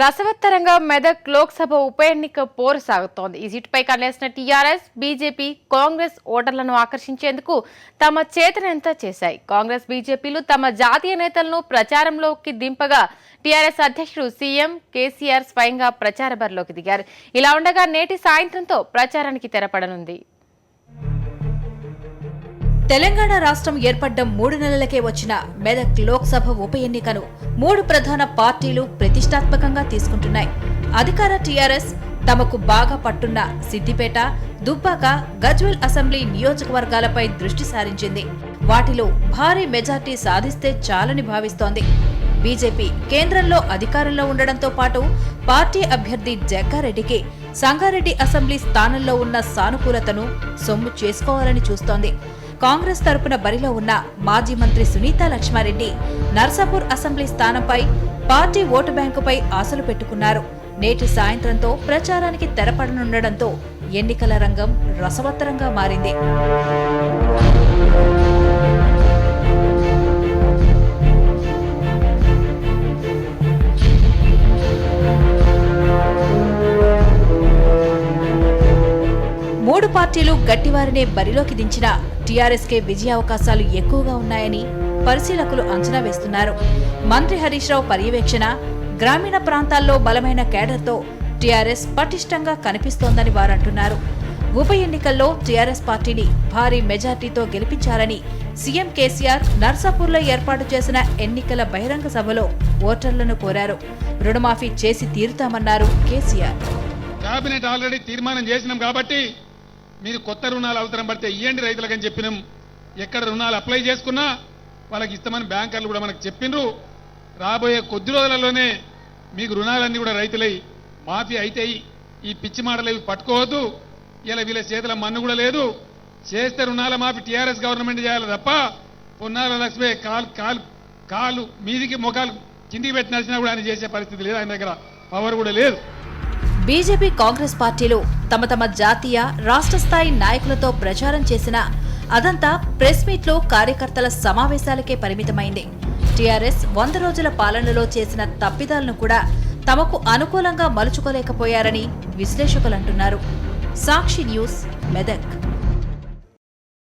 రసవత్తరంగా మెదక్ లోక్సభ ఉప ఎన్నిక పోరు సాగుతోంది. ఈ సీటుపై కన్నేసిన టీఆర్ఎస్, బీజేపీ, కాంగ్రెస్ ఓటర్లను ఆకర్షించేందుకు తమ చేతనెంత చేశాయి. కాంగ్రెస్, బీజేపీలు తమ జాతీయ నేతలను ప్రచారంలోకి దింపగా టీఆర్ఎస్ అధ్యక్షుడు సీఎం కేసీఆర్ స్వయంగా ప్రచార బరిలోకి దిగారు. ఇలా ఉండగా నేటి సాయంత్రంతో ప్రచారానికి తెరపడనుంది. తెలంగాణ రాష్ట్రం ఏర్పడ్డ 3 నెలలకే వచ్చిన మెదక్ లోక్సభ ఉప ఎన్నికను 3 ప్రధాన పార్టీలు ప్రతిష్టాత్మకంగా తీసుకుంటున్నాయి. అధికార టీఆర్ఎస్ తమకు బాగా పట్టున్న సిద్దిపేట, దుబ్బాక, గజ్వేల్ అసెంబ్లీ నియోజకవర్గాలపై దృష్టి సారించింది. వాటిలో భారీ మెజార్టీ సాధిస్తే చాలని భావిస్తోంది. బీజేపీ కేంద్రంలో అధికారంలో ఉండడంతో పాటు పార్టీ అభ్యర్థి జగ్గారెడ్డికి సంగారెడ్డి అసెంబ్లీ స్థానంలో ఉన్న సానుకూలతను సొమ్ము చేసుకోవాలని చూస్తోంది. కాంగ్రెస్ తరపున బరిలో ఉన్న మాజీ మంత్రి సునీతా లక్ష్మారెడ్డి నర్సాపూర్ అసెంబ్లీ స్థానంపై పార్టీ ఓటు బ్యాంకుపై ఆశలు పెట్టుకున్నారు. నేటి సాయంత్రంతో ప్రచారానికి తెరపడనుండడంతో ఎన్నికల రంగం రసవత్తరంగా మారింది. మూడు పార్టీలు గట్టివారినే బరిలోకి దించిన టీఆర్ఎస్కే విజయావకాశాలు ఎక్కువగా ఉన్నాయని పరిశీలకులు అంచనా వేస్తున్నారు. మంత్రి హరీష్ రావు పర్యవేక్షణ, గ్రామీణ ప్రాంతాల్లో బలమైన కేడర్తో టీఆర్ఎస్ పటిష్టంగా కనిపిస్తోందని వారంటున్నారు. ఉప ఎన్నికల్లో టీఆర్ఎస్ పార్టీని భారీ మెజార్టీతో గెలిపించాలని సీఎం కేసీఆర్ నర్సాపూర్లో ఏర్పాటు చేసిన ఎన్నికల బహిరంగ సభలో ఓటర్లను కోరారు. రుణమాఫీ చేసి తీరుతామన్నారు కేసీఆర్. కేబినెట్ ఆల్రెడీ తీర్మానం చేసినాం కాబట్టి మీరు కొత్త రుణాలు అవసరం పడితే ఇవ్వండి రైతులకని చెప్పినాం. ఎక్కడ రుణాలు అప్లై చేసుకున్నా వాళ్ళకి ఇస్తామని బ్యాంకర్లు కూడా మనకు చెప్పిండ్రు. రాబోయే కొద్ది రోజులలోనే మీకు రుణాలన్నీ కూడా రైతులై మాఫీ అయితే ఈ పిచ్చి మాటలు పట్టుకోవద్దు. ఇలా వీళ్ళ చేతుల మన్ను కూడా లేదు. చేస్తే రుణాల మాఫీ టీఆర్ఎస్ గవర్నమెంట్ చేయాలి తప్ప పొన్నాల లక్ష్మే కాలు మీదికి మొఖాలు కిందికి పెట్టినచ్చినా కూడా ఆయన చేసే పరిస్థితి లేదు. ఆయన దగ్గర పవర్ కూడా లేదు. బీజేపీ, కాంగ్రెస్ పార్టీలు తమ జాతీయ, రాష్ట్ర స్థాయి నాయకులతో ప్రచారం చేసినా అదంతా ప్రెస్ మీట్లో కార్యకర్తల సమావేశాలకే పరిమితమైంది. టీఆర్ఎస్ 100 రోజుల పాలనలో చేసిన తప్పిదాలను కూడా తమకు అనుకూలంగా మలుచుకోలేకపోయారని విశ్లేషకులంటున్నారు. సాక్షి న్యూస్, మెదక్.